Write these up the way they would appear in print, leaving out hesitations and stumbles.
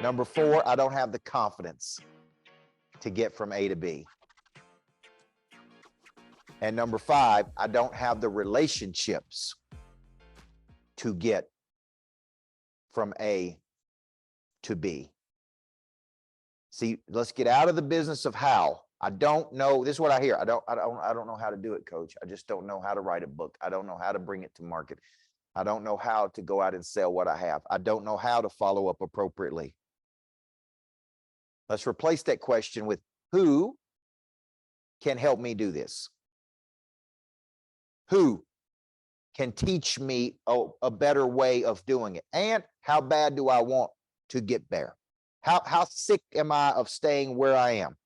Number 4, I don't have the confidence to get from A to B. And number 5, I don't have the relationships to get from A to B. See, let's get out of the business of how. I don't know. This is what I hear. I don't know how to do it, coach. I just don't know how to write a book. I don't know how to bring it to market. I don't know how to go out and sell what I have. I don't know how to follow up appropriately. Let's replace that question with who can help me do this? Who can teach me a better way of doing it? And how bad do I want to get there? How sick am I of staying where I am?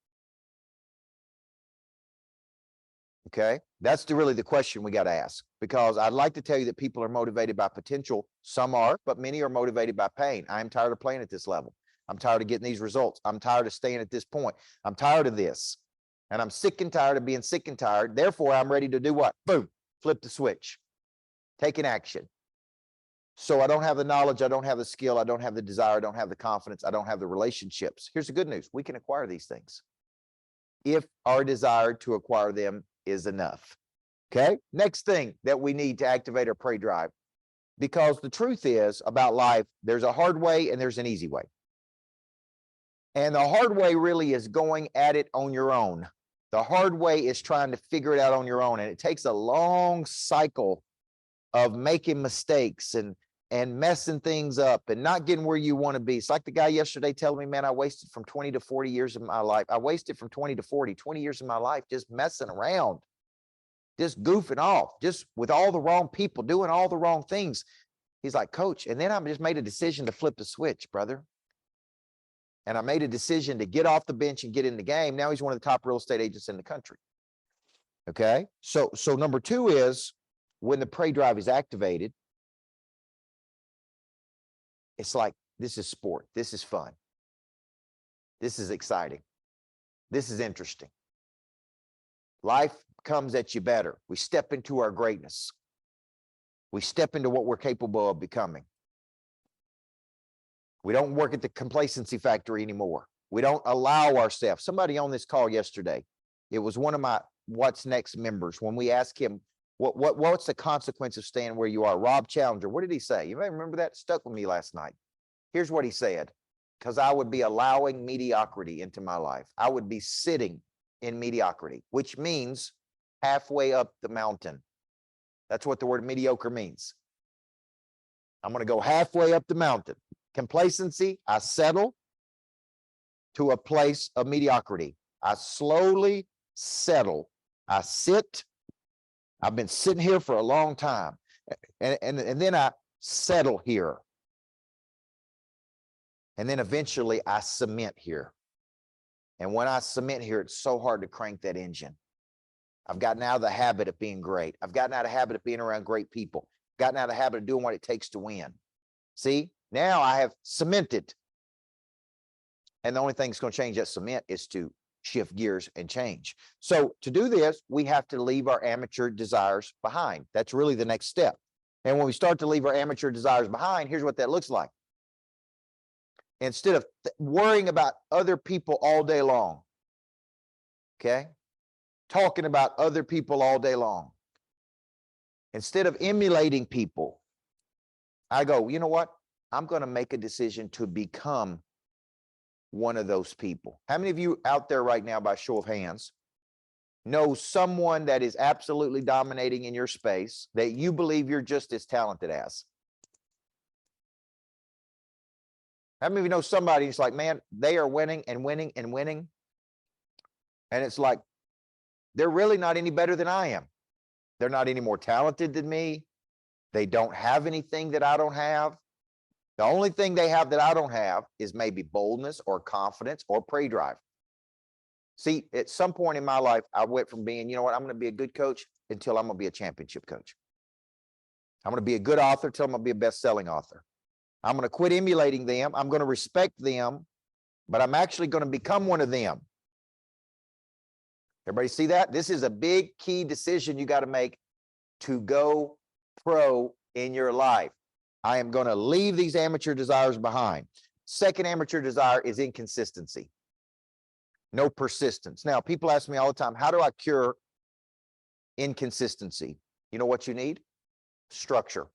Okay, that's really the question we got to ask, because I'd like to tell you that people are motivated by potential. Some are, but many are motivated by pain. I'm tired of playing at this level. I'm tired of getting these results. I'm tired of staying at this point. I'm tired of this. And I'm sick and tired of being sick and tired. Therefore, I'm ready to do what? Boom, flip the switch, take an action. So I don't have the knowledge. I don't have the skill. I don't have the desire. I don't have the confidence. I don't have the relationships. Here's the good news. We can acquire these things if our desire to acquire them is enough. Okay. Next thing that we need to activate our prey drive, because the truth is about life, there's a hard way and there's an easy way. And the hard way really is going at it on your own. The hard way is trying to figure it out on your own. And it takes a long cycle of making mistakes and messing things up and not getting where you want to be. It's like the guy yesterday telling me, man, I wasted from 20 to 40 years of my life. I wasted from 20 to 20 years of my life just messing around, just goofing off, just with all the wrong people, doing all the wrong things. He's like, coach, and then I just made a decision to flip the switch, brother. And I made a decision to get off the bench and get in the game. Now he's one of the top real estate agents in the country. Okay. So number 2 is when the prey drive is activated, it's like, this is sport. This is fun. This is exciting. This is interesting. Life comes at you better. We step into our greatness. We step into what we're capable of becoming. We don't work at the complacency factory anymore. We don't allow ourselves. Somebody on this call yesterday, it was one of my What's Next members, when we asked him, what's the consequence of staying where you are? Rob Challenger, what did he say? You may remember that? It stuck with me last night. Here's what he said: because I would be allowing mediocrity into my life. I would be sitting in mediocrity, which means halfway up the mountain. That's what the word mediocre means. I'm going to go halfway up the mountain. Complacency, I settle to a place of mediocrity. I slowly settle. I sit. I've been sitting here for a long time. And then I settle here. And then eventually I cement here. And when I cement here, it's so hard to crank that engine. I've gotten out of the habit of being great. I've gotten out of the habit of being around great people. Gotten out of the habit of doing what it takes to win. See, now I have cemented. And the only thing that's going to change that cement is to shift gears and change. So to do this, we have to leave our amateur desires behind. That's really the next step. And when we start to leave our amateur desires behind, here's what that looks like. Instead of worrying about other people all day long, okay, talking about other people all day long, instead of emulating people, I go, you know what? I'm going to make a decision to become one of those people. How many of you out there right now, by show of hands, know someone that is absolutely dominating in your space that you believe you're just as talented as? How many of you know somebody who's like, man, they are winning and winning and winning, and it's like, they're really not any better than I am. They're not any more talented than me. They don't have anything that I don't have. The only thing they have that I don't have is maybe boldness or confidence or prey drive. See, at some point in my life, I went from being, you know what, I'm going to be a good coach until I'm going to be a championship coach. I'm going to be a good author until I'm going to be a best-selling author. I'm going to quit emulating them. I'm going to respect them, but I'm actually going to become one of them. Everybody see that? This is a big key decision you got to make to go pro in your life. I am going to leave these amateur desires behind. Second amateur desire is inconsistency. No persistence. Now, people ask me all the time, how do I cure inconsistency? You know what you need? Structure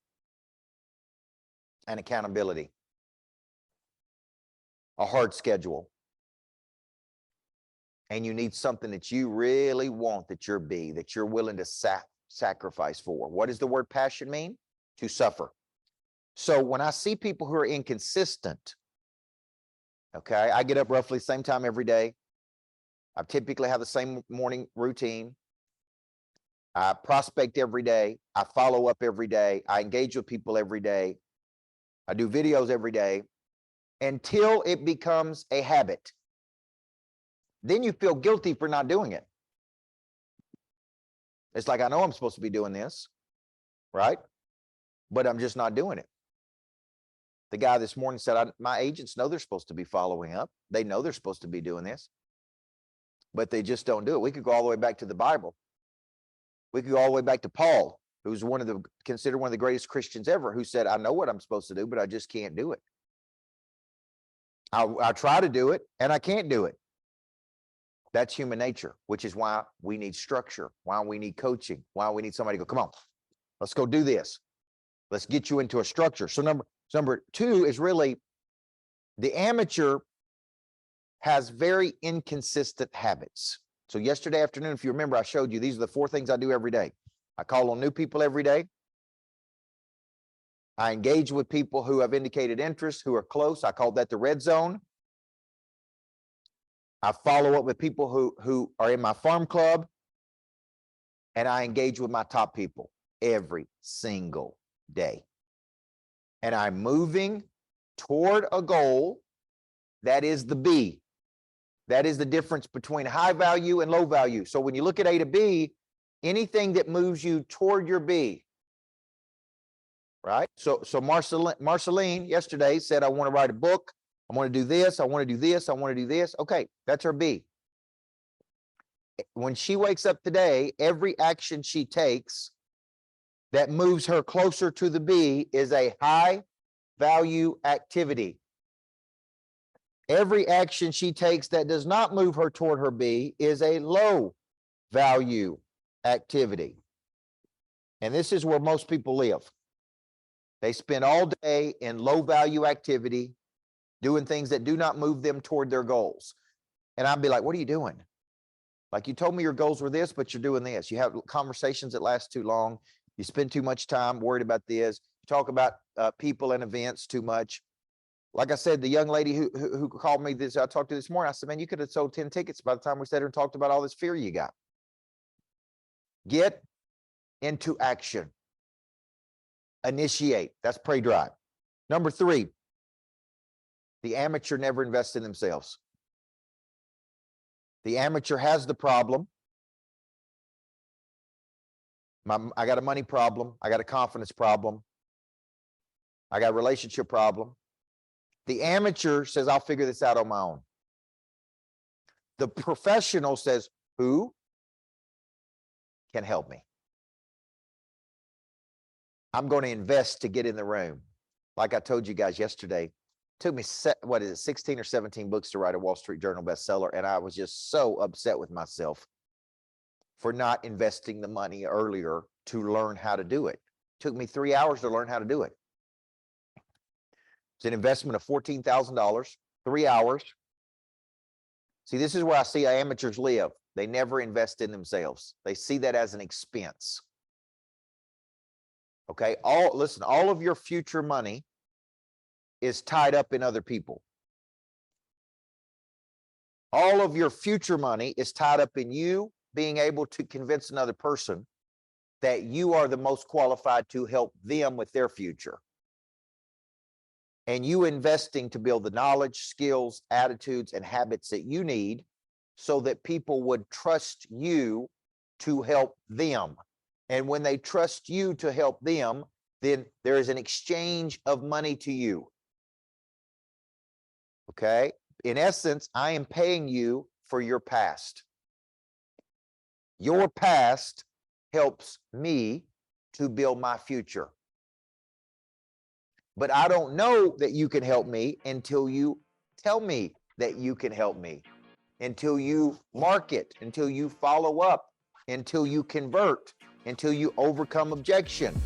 and accountability. A hard schedule. And you need something that you really want that you're willing to sacrifice for. What does the word passion mean? To suffer. So when I see people who are inconsistent, okay, I get up roughly the same time every day. I typically have the same morning routine. I prospect every day. I follow up every day. I engage with people every day. I do videos every day until it becomes a habit. Then you feel guilty for not doing it. It's like, I know I'm supposed to be doing this, right? But I'm just not doing it. The guy this morning said, my agents know they're supposed to be following up. They know they're supposed to be doing this, but they just don't do it. We could go all the way back to the Bible. We could go all the way back to Paul, who's considered one of the greatest Christians ever, who said, I know what I'm supposed to do, but I just can't do it. I try to do it and I can't do it. That's human nature, which is why we need structure, why we need coaching, why we need somebody to go, come on, let's go do this. Let's get you into a structure. So number two is really the amateur has very inconsistent habits. So yesterday afternoon, if you remember, I showed you these are the 4 things I do every day. I call on new people every day. I engage with people who have indicated interest, who are close. I call that the red zone. I follow up with people who are in my farm club, and I engage with my top people every single day. And I'm moving toward a goal that is the B. That is the difference between high value and low value. So when you look at A to B, anything that moves you toward your B, right? So Marceline yesterday said, I want to write a book. I want to do this. I want to do this. I want to do this. Okay, that's her B. When she wakes up today, every action she takes that moves her closer to the B is a high value activity. Every action she takes that does not move her toward her B is a low value activity. And this is where most people live. They spend all day in low value activity, doing things that do not move them toward their goals. And I'd be like, what are you doing? Like, you told me your goals were this, but you're doing this. You have conversations that last too long. You spend too much time worried about this. You talk about people and events too much. Like I said, the young lady who called me I talked to this morning, I said, man, you could have sold 10 tickets by the time we sat here and talked about all this fear you got. Get into action. Initiate. That's pray drive. Number 3, the amateur never invests in themselves. The amateur has the problem. I got a money problem. I got a confidence problem. I got a relationship problem. The amateur says, I'll figure this out on my own. The professional says, who can help me? I'm going to invest to get in the room. Like I told you guys yesterday, it took me, 16 or 17 books to write a Wall Street Journal bestseller. And I was just so upset with myself for not investing the money earlier to learn how to do it. It took me 3 hours to learn how to do it. It's an investment of $14,000, 3 hours. See, this is where I see amateurs live. They never invest in themselves. They see that as an expense. Okay, listen, all of your future money is tied up in other people. All of your future money is tied up in you being able to convince another person that you are the most qualified to help them with their future. And you investing to build the knowledge, skills, attitudes, and habits that you need so that people would trust you to help them. And when they trust you to help them, then there is an exchange of money to you. Okay? In essence, I am paying you for your past. Your past helps me to build my future. but I don't know that you can help me until you tell me that you can help me, until you market, until you follow up, until you convert, until you overcome objection.